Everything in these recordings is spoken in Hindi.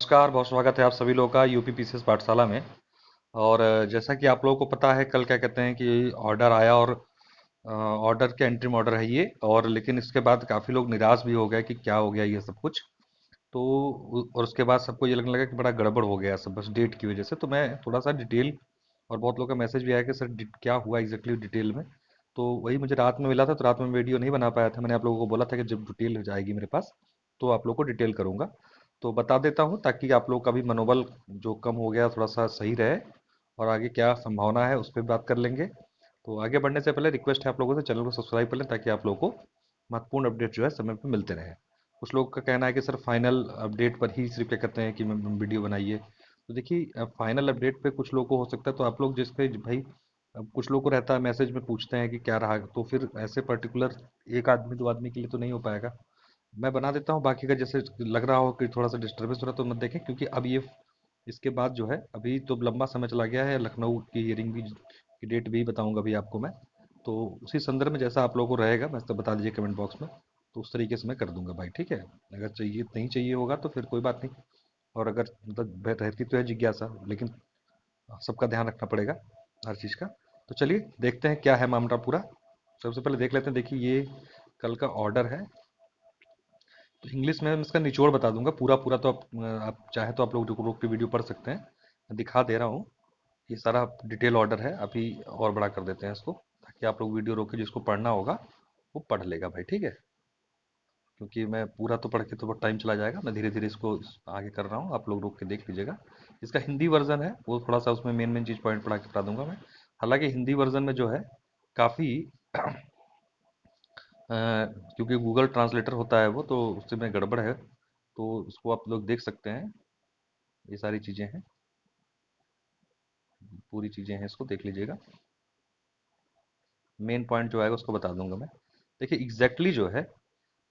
नमस्कार, बहुत स्वागत है आप सभी लोगों का यूपी पीसीएस पाठशाला में। और जैसा कि आप लोगों को पता है, कल क्या कहते हैं कि ऑर्डर आया और ऑर्डर के एंट्रीम ऑर्डर है ये। और लेकिन इसके बाद काफ़ी लोग निराश भी हो गए कि क्या हो गया ये सब कुछ। तो और उसके बाद सबको ये लगने लगा कि बड़ा गड़बड़ हो गया सब, बस डेट की वजह से। तो मैं थोड़ा सा डिटेल, और बहुत लोगों का मैसेज भी आया कि सर क्या हुआ एग्जैक्टली डिटेल में। तो वही मुझे रात में मिला था, तो रात में वीडियो नहीं बना पाया था। मैंने आप लोगों को बोला था कि जब डिटेल हो जाएगी मेरे पास तो आप लोग को डिटेल करूंगा। तो बता देता हूँ ताकि आप लोग का भी मनोबल जो कम हो गया थोड़ा सा सही रहे, और आगे क्या संभावना है उस पर बात कर लेंगे। तो आगे बढ़ने से पहले रिक्वेस्ट है आप लोगों से, चैनल को सब्सक्राइब कर लें ताकि आप लोगों को महत्वपूर्ण अपडेट जो है समय पर मिलते रहे। कुछ लोग का कहना है कि सर फाइनल अपडेट पर ही सिर्फ क्या कहते हैं कि वीडियो बनाइए। तो देखिए, फाइनल अपडेट पे कुछ लोगों को हो सकता है, तो आप लोग जिसके भाई, अब कुछ लोग को रहता है मैसेज में पूछते हैं कि क्या रहा, तो फिर ऐसे पर्टिकुलर एक आदमी दो आदमी के लिए तो नहीं हो पाएगा। मैं बना देता हूँ, बाकी का जैसे लग रहा हो कि थोड़ा सा डिस्टर्बेंस हो रहा है तो मत देखें, क्योंकि अब ये इसके बाद जो है अभी तो लंबा समय चला गया है। लखनऊ की हियरिंग भी की डेट भी बताऊंगा अभी आपको मैं। तो उसी संदर्भ में जैसा आप लोगों को रहेगा बस तो बता दीजिए कमेंट बॉक्स में, तो उस तरीके से मैं कर दूंगा भाई, ठीक है। अगर चाहिए नहीं चाहिए होगा तो फिर कोई बात नहीं। और अगर मतलब रहती तो है जिज्ञासा, लेकिन सबका ध्यान रखना पड़ेगा हर चीज़ का। तो चलिए देखते हैं क्या है मामला पूरा। सबसे पहले देख लेते हैं। देखिए, ये कल का ऑर्डर है। तो इंग्लिश में मैं इसका निचोड़ बता दूंगा, पूरा पूरा तो आप चाहे तो आप लोग रोक रोक के वीडियो पढ़ सकते हैं। मैं दिखा दे रहा हूँ। ये सारा डिटेल ऑर्डर है। अभी और बड़ा कर देते हैं इसको, ताकि आप लोग वीडियो रोक के जिसको पढ़ना होगा वो पढ़ लेगा भाई, ठीक है। क्योंकि मैं पूरा तो पढ़ के तो बहुत टाइम चला जाएगा। मैं धीरे धीरे इसको आगे कर रहा हूँ, आप लोग रोक के देख लीजिएगा। इसका हिंदी वर्जन है, वो थोड़ा सा उसमें मेन मेन चीज़ पॉइंट पढ़ा के बता दूंगा मैं। हालांकि हिंदी वर्जन में जो है काफ़ी क्योंकि गूगल ट्रांसलेटर होता है वो, तो उससे में गड़बड़ है, तो उसको आप लोग देख सकते हैं। ये सारी चीज़ें हैं, पूरी चीज़ें हैं, इसको देख लीजिएगा। मेन पॉइंट जो आएगा उसको बता दूंगा मैं। देखिए एग्जैक्टली जो है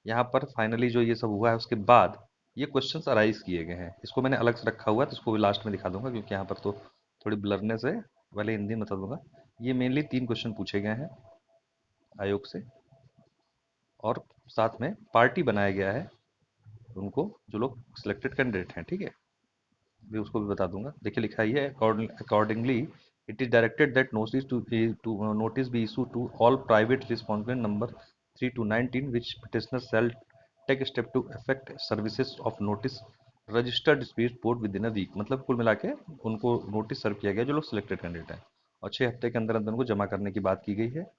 यहाँ पर फाइनली जो ये सब हुआ है उसके बाद ये क्वेश्चंस अराइज किए गए हैं। इसको मैंने अलग से रखा हुआ है, तो इसको भी लास्ट में दिखा दूंगा, क्योंकि यहाँ पर तो थोड़ी ब्लरनेस है। पहले हिंदी में बता दूंगा। ये मेनली 3 क्वेश्चन पूछे गए हैं आयोग से, और साथ में पार्टी बनाया गया है उनको, जो लोग सिलेक्टेड कैंडिडेट हैं, ठीक है। भी उसको भी बता दूंगा। देखिए लिखा ही है, accordingly it is directed that notice notice be issue to all private responsible number 3 to 19 which petitioner shall take step to effect services of notice registered dispute board within a week. मतलब कुल मिला के उनको नोटिस सर्व किया गया जो लोग सिलेक्टेड कैंडिडेट हैं, और 6 हफ्ते के अंदर अंदर उनको जमा करने की बात की गई है।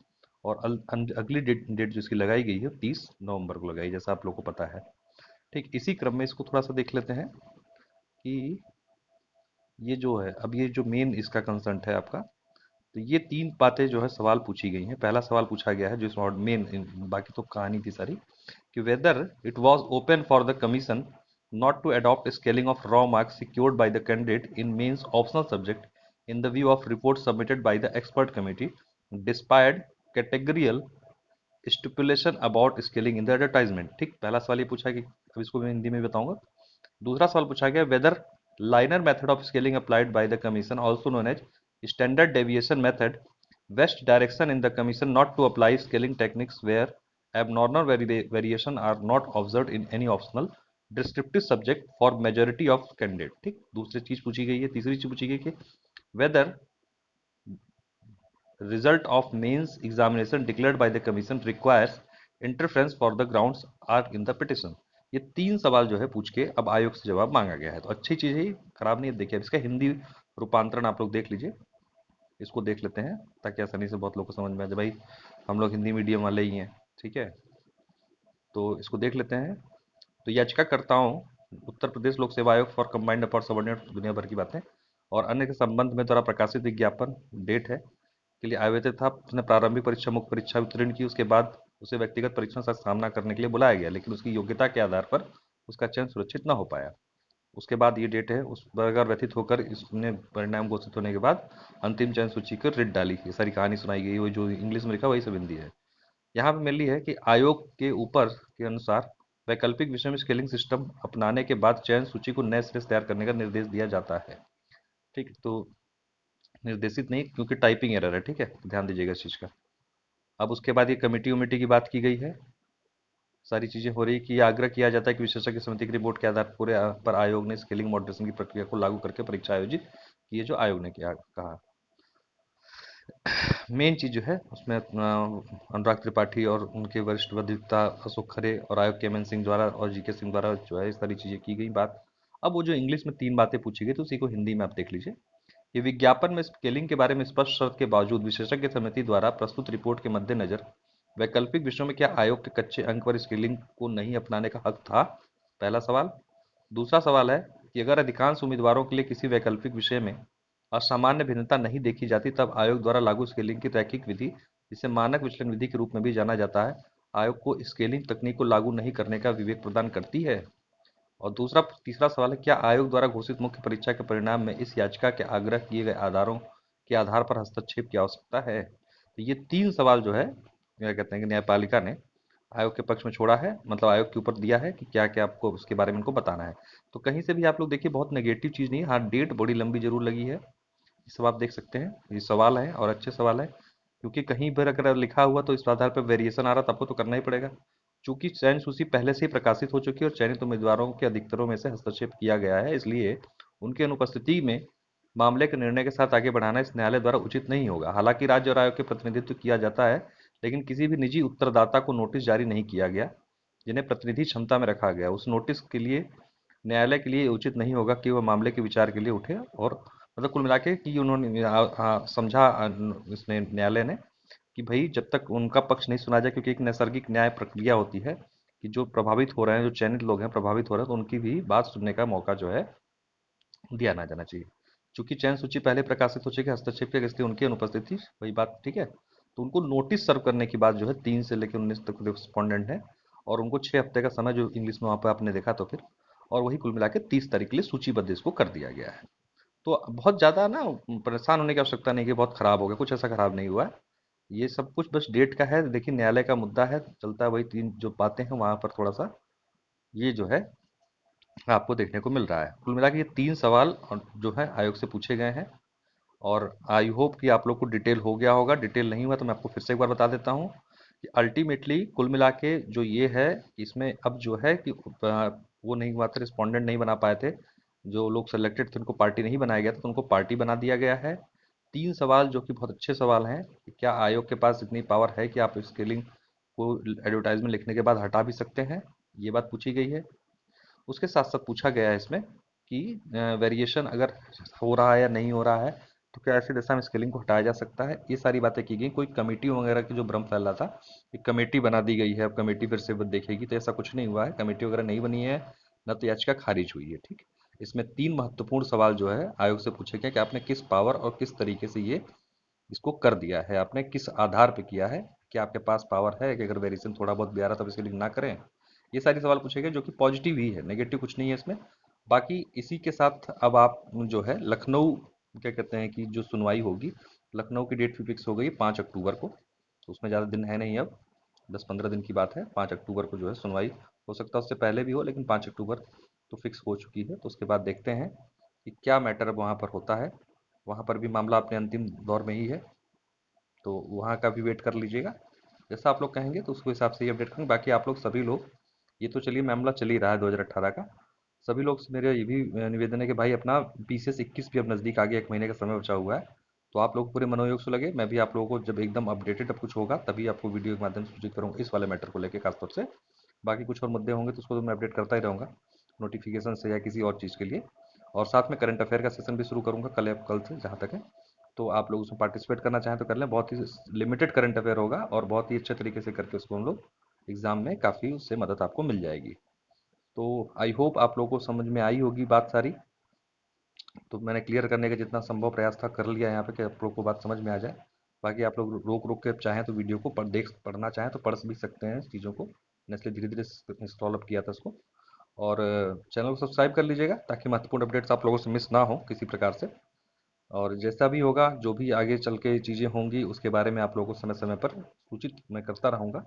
और अगली डेट जो इसकी लगाई गई है 30 नवंबर को लगाई, जैसा आप लोग को पता है। ठीक इसी क्रम में इसको थोड़ा सा देख लेते हैं कि ये जो है, अब ये जो मेन इसका कंसर्ट है आपका। तो ये 3 बातें जो है सवाल पूछी गई हैं। पहला सवाल पूछा गया है जो इसमें मेन, बाकी तो कहानी थी सारी, कि whether it was open for the commission not to adopt scaling of raw marks secured by the candidate in mains optional subject in the view of report submitted by the expert committee despite categorical stipulation about scaling in the advertisement. ठीक, पहला सवाल ये पूछा कि, अब इसको मैं हिंदी में बताऊंगा। दूसरा सवाल पूछा गया, whether linear method of scaling applied by the commission also known as standard deviation method west direction in the commission not to apply scaling techniques where abnormal variation are not observed in any optional descriptive subject for majority of candidate। ठीक, दूसरी चीज पूछी गई है। तीसरी चीज पूछी गई कि whether result of mains examination declared by the commission requires interference for the grounds are in the petition। ये 3 सवाल जो है पूछ के अब आयोग से जवाब मांगा गया है। तो अच्छी चीज है, खराब नहीं है। देखिए अब इसका हिंदी रूपांतरण आप लोग देख लीजिए। इसको देख लेते हैं ताकि आसानी से बहुत लोग को समझ में आ जाए भाई, हम लोग हिंदी मीडियम वाले ही हैं, ठीक है। तो इसको देख लेते हैं। तो याचिकाकर्ताओं उत्तर प्रदेश लोक सेवा आयोग फॉर कंबाइंड अपर सबऑर्डिनेट दुनिया भर की बातें और अन्य के संबंध में द्वारा प्रकाशित विज्ञापन डेट है के लिए आवेदक था। उसने प्रारंभिक परीक्षा मुख्य परीक्षा उत्तीर्ण की, उसके बाद उसे व्यक्तिगत परीक्षाओं का सामना करने के लिए बुलाया गया, लेकिन उसकी योग्यता के आधार पर उसका चयन सुरक्षित न हो पाया। उसके बाद ये डेट है, उस पर अगर व्यतीत होकर इसने परिणाम घोषित होने के बाद अंतिम चयन सूची को रिट डाली। ये सारी कहानी सुनाई गई, वो जो इंग्लिश में लिखा वही सब हिंदी है। यहाँ पे मेनली है कि आयोग के ऊपर के अनुसार वैकल्पिक विषय में स्केलिंग सिस्टम अपनाने के बाद चयन सूची को नए सिरे से तैयार करने का निर्देश दिया जाता है। ठीक, तो निर्देशित नहीं, क्योंकि टाइपिंग एरर है, ठीक है, तो ध्यान दीजिएगा इस चीज़ का। अब उसके बाद ये कमेटी उमेटी की बात की गई है। सारी चीज़ें हो रही कि आग्रह किया जाता है कि विशेषज्ञ समिति की रिपोर्ट के आधार पूरे पर आयोग ने स्केलिंग मॉडरेशन की प्रक्रिया को लागू करके परीक्षा आयोजित की है, जो आयोग ने किया कहा। मेन चीज़ जो है उसमें अनुराग त्रिपाठी और उनके वरिष्ठ अधिवक्ता अशोक खरे और आयोग के एमएन सिंह द्वारा और जीके सिंह द्वारा जो है इस सारी चीज़ें की गई बात। अब वो जो इंग्लिश में 3 बातें पूछी गई तो उसी को हिंदी में आप देख लीजिए। ये विज्ञापन में स्केलिंग के बारे में स्पष्ट शर्त के बावजूद विशेषज्ञ समिति द्वारा प्रस्तुत रिपोर्ट के मद्देनजर वैकल्पिक विषयों में क्या आयोग के कच्चे अंक पर स्केलिंग को नहीं अपनाने का हक था? पहला सवाल। दूसरा सवाल है कि अगर अधिकांश उम्मीदवारों के लिए किसी वैकल्पिक विषय में असामान्य भिन्नता नहीं देखी जाती तब आयोग द्वारा लागू स्केलिंग की रैखिक विधि, जिसे मानक विचलन विधि के रूप में भी जाना जाता है, आयोग को स्केलिंग तकनीक को लागू नहीं करने का विवेक प्रदान करती है। और तीसरा सवाल है, क्या आयोग द्वारा घोषित मुख्य परीक्षा के परिणाम में इस याचिका के आग्रह किए गए आधारों के आधार पर हस्तक्षेप की आवश्यकता है? तो ये 3 सवाल जो है क्या कहते हैं कि न्यायपालिका ने आयोग के पक्ष में छोड़ा है, मतलब आयोग के ऊपर दिया है कि क्या क्या आपको उसके बारे में उनको बताना है। तो कहीं से भी आप लोग देखिए बहुत नेगेटिव चीज़ नहीं है। हाँ, डेट बड़ी लंबी जरूर लगी है, ये सब आप देख सकते हैं। ये सवाल है और अच्छे सवाल है, क्योंकि कहीं पर अगर लिखा हुआ तो इस आधार पर वेरिएशन आ रहा तो आपको तो करना ही पड़ेगा। चूंकि चयन सूची पहले से ही प्रकाशित हो चुकी है और चयनित उम्मीदवारों के अधिकतरों में से हस्तक्षेप किया गया है, इसलिए उनकी अनुपस्थिति में मामले के निर्णय के साथ आगे बढ़ाना इस न्यायालय द्वारा उचित नहीं होगा। हालांकि राज्य और आयोग के प्रतिनिधित्व किया जाता है, लेकिन किसी भी निजी उत्तरदाता को नोटिस जारी नहीं किया गया जिन्हें प्रतिनिधि क्षमता में रखा गया। उस नोटिस के लिए न्यायालय के लिए उचित नहीं होगा कि वह मामले के विचार के लिए उठे। और मतलब कुल मिला के कि उन्होंने समझा इसने न्यायालय ने कि भाई जब तक उनका पक्ष नहीं सुना जाए, क्योंकि एक नैसर्गिक न्याय प्रक्रिया होती है कि जो प्रभावित हो रहे हैं, जो चयनित लोग हैं प्रभावित हो रहे हैं, तो उनकी भी बात सुनने का मौका जो है दिया ना जाना चाहिए। चूंकि चयन सूची पहले प्रकाशित हो चुकी है, हस्तक्षेप किया, इसलिए उनकी अनुपस्थिति वही बात ठीक है। तो उनको नोटिस सर्व करने की बात जो है 3 से लेकर 19 तक रिस्पॉन्डेंट है, और उनको 6 हफ्ते का समय जो इंग्लिश में वहाँ पर आपने देखा तो फिर, और वही कुल मिला के 30 तारीख के लिए सूचीबद्ध इसको कर दिया गया है। तो बहुत ज़्यादा ना परेशान होने की आवश्यकता नहीं कि बहुत ख़राब हो गया, कुछ ऐसा ख़राब नहीं हुआ है। ये सब कुछ बस डेट का है। देखिए न्यायालय का मुद्दा है, चलता है वही 3 जो बातें हैं वहाँ पर थोड़ा सा ये जो है आपको देखने को मिल रहा है। कुल मिला के ये 3 सवाल और जो है आयोग से पूछे गए हैं, और आई होप कि आप लोग को डिटेल हो गया होगा। डिटेल नहीं हुआ तो मैं आपको फिर से एक बार बता देता हूँ कि अल्टीमेटली कुल मिला के जो ये है, इसमें अब जो है कि वो नहीं हुआ था, रिस्पॉन्डेंट नहीं बना पाए थे, जो लोग सेलेक्टेड थे उनको पार्टी नहीं बनाया गया था, तो उनको पार्टी बना दिया गया है। 3 सवाल जो कि बहुत अच्छे सवाल हैं कि क्या आयोग के पास इतनी पावर है कि आप स्केलिंग को एडवर्टाइजमेंट लिखने के बाद हटा भी सकते हैं, ये बात पूछी गई है। उसके साथ साथ पूछा गया है इसमें कि वेरिएशन अगर हो रहा है या नहीं हो रहा है तो क्या ऐसी दशा में स्केलिंग को हटाया जा सकता है। ये सारी बातें की गई। कोई कमेटी वगैरह की जो भ्रम फैल रहा था, एक कमेटी बना दी गई है, अब कमेटी फिर से देखेगी, तो ऐसा कुछ नहीं हुआ है, कमेटी वगैरह नहीं बनी है, न तो याचिका खारिज हुई है। ठीक। इसमें 3 महत्वपूर्ण सवाल जो है आयोग से पूछे गए कि आपने किस पावर और किस तरीके से ये इसको कर दिया है, आपने किस आधार पे किया है, कि आपके पास पावर है कि अगर वेरिएशन थोड़ा बहुत भी आ रहा तब इसके लिए ना करें। ये सारे सवाल पूछे गए जो कि पॉजिटिव ही है, नेगेटिव कुछ नहीं है इसमें। बाकी इसी के साथ अब आप जो है लखनऊ क्या कहते हैं कि जो सुनवाई होगी, लखनऊ की डेट भी फिक्स हो गई 5 अक्टूबर को। तो उसमें ज़्यादा दिन है नहीं, अब 10-15 दिन की बात है। 5 अक्टूबर को जो है सुनवाई, हो सकता है उससे पहले भी हो, लेकिन 5 अक्टूबर तो फिक्स हो चुकी है। तो उसके बाद देखते हैं कि क्या मैटर अब वहाँ पर होता है। वहाँ पर भी मामला अपने अंतिम दौर में ही है, तो वहाँ का भी वेट कर लीजिएगा। जैसा आप लोग कहेंगे तो उसके हिसाब से ही अपडेट करेंगे। बाकी आप लोग सभी लोग, ये तो चलिए मामला चल ही रहा है 2018 का, सभी लोग से मेरा ये भी निवेदन है कि भाई अपना BCS 21 भी अब नज़दीक आ गया, 1 महीने का समय बचा हुआ है। तो आप लोग पूरे मनोयोग से लगे। मैं भी आप लोगों को जब एकदम अपडेटेड अब कुछ होगा तभी आपको वीडियो के माध्यम से सूचित करूँगा इस वाले मैटर को लेकर खासतौर से। बाकी कुछ और मुद्दे होंगे तो उसको तो मैं अपडेट करता ही रहूँगा, नोटिफिकेशन से या किसी और चीज़ के लिए। और साथ में करंट अफेयर का सेशन भी शुरू करूँगा कल या कल से जहाँ तक है। तो आप लोग उसमें पार्टिसिपेट करना चाहें तो कर लें। बहुत ही लिमिटेड करंट अफेयर होगा और बहुत ही अच्छे तरीके से करके उसको हम लोग एग्जाम में काफ़ी उससे मदद आपको मिल जाएगी। तो आई होप आप लोगों को समझ में आई होगी बात सारी। तो मैंने क्लियर करने का जितना संभव प्रयास था कर लिया यहाँ पे कि आप लोग को बात समझ में आ जाए। बाकी आप लोग रोक रोक के चाहें तो वीडियो को पढ़ना चाहें तो पढ़ भी सकते हैं इस चीज़ों को। मैंने इसलिए धीरे धीरे इंस्टॉल अप किया था इसको। और चैनल को सब्सक्राइब कर लीजिएगा ताकि महत्वपूर्ण अपडेट्स आप लोगों से मिस ना हो किसी प्रकार से। और जैसा भी होगा, जो भी आगे चल के चीज़ें होंगी उसके बारे में आप लोगों को समय समय पर सूचित मैं करता रहूँगा।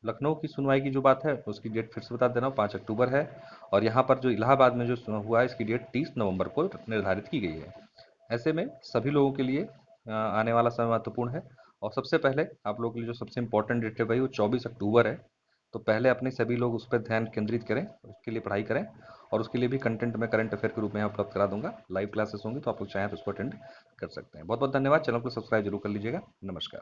लखनऊ की सुनवाई की जो बात है उसकी डेट फिर से बता दे रहा हूँ, 5 अक्टूबर है। और यहाँ पर जो इलाहाबाद में जो हुआ है इसकी डेट 30 नवंबर को निर्धारित की गई है। ऐसे में सभी लोगों के लिए आने वाला समय महत्वपूर्ण है। और सबसे पहले आप लोगों के लिए जो सबसे इम्पोर्टेंट डेट है भाई वो 24 अक्टूबर है। तो पहले अपने सभी लोग उस पर ध्यान केंद्रित करें, उसके लिए पढ़ाई करें। और उसके लिए भी कंटेंट मैं करंट अफेयर के रूप में यहाँ उपलब्ध करा दूंगा। लाइव क्लासेस होंगी तो आप लोग चाहें तो उसको अटेंड कर सकते हैं। बहुत बहुत धन्यवाद। चैनल को सब्सक्राइब जरूर कर लीजिएगा। नमस्कार।